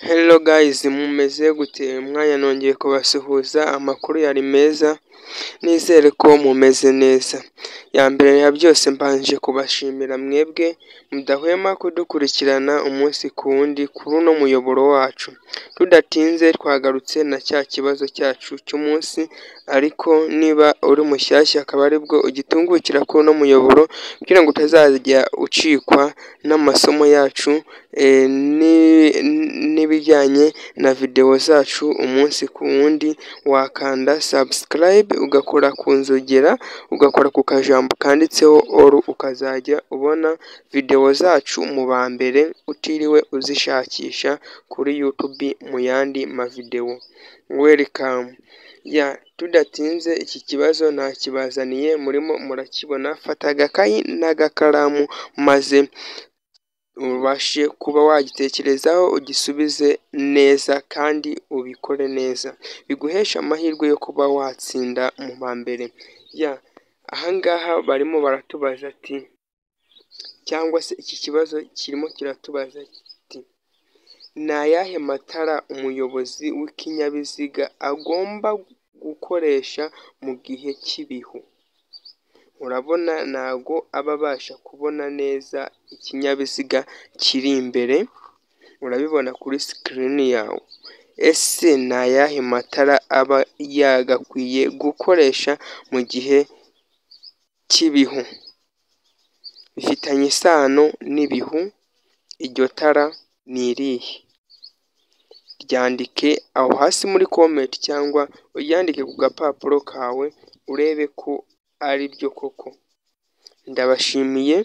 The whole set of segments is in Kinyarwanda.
Hello guys, mumeze gute? Mwanya nongeye kubasuhuza, amakuru yari meza, nizere ko mumeze neza. Ya mbere ya byose mbanje kubashimira mwebwe mudahwema kudukurikirana umunsi ku wundi kuri uno muyoboro wacu. Tudatinze twagarutse na cya kibazo cyacu cy'umunsi, ariko niba uri mushyashya akaba aribwo ugitungukira kuri uno muyoboro, kugira ngo utazajya ucikwa n'amasomo yacu n'ibijyanye na video zacu umunsi ku wundi, wakanda subscribe ugakora ku nzogera, ugakora ku kajambo kanditseho all, ukazajya ubona video zacu mu ba mbere utiriwe uzishakisha kuri YouTube mu yandi mavideo. Welcome. Tudatinze iki kibazo nakibazaniye, murimo murakibona. Fata agakayi n'agakaramu maze ubashe kuba wagitekerezaho, ugisubize neza kandi ubikore neza, biguhesha amahirwe yo kuba watsinda mu ba mbere. Ahangaha barimo baratubaza ati, cyangwa se iki kibazo kirimo kiratubaza ati, ni ayahe matara umuyobozi w'ikinyabiziga agomba gukoresha mu gihe cy'ibihu? Urabona ntago aba abasha kubona neza ikinyabiziga kiri imbere, urabibona kuri screen yawe. Ese ni ayahe matara aba yagakwiye gukoresha mu gihe cy'ibihu? Bifitanye isano n'ibihu, iryo tara ni irihe? Ryandike aho hasi muri comment, cyangwa uryandike ku gapapuro kawe urebe ko ari byo koko. Ndabashimiye.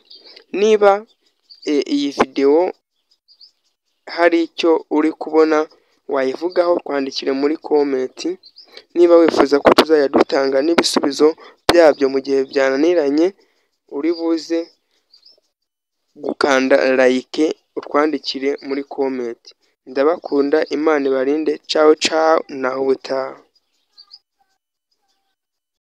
Niba iyi video hari icyo uri kubona wayivugaho, twandikire muri comment. Niba wifuza ko tuzajya dutanga n'ibisubizo byabyo mu gihe byananiranye, uri buze gukanda like, utwandikire muri comment. Ndabakunda, Imana ibarinde. Ciao ciao, naho ubutaha.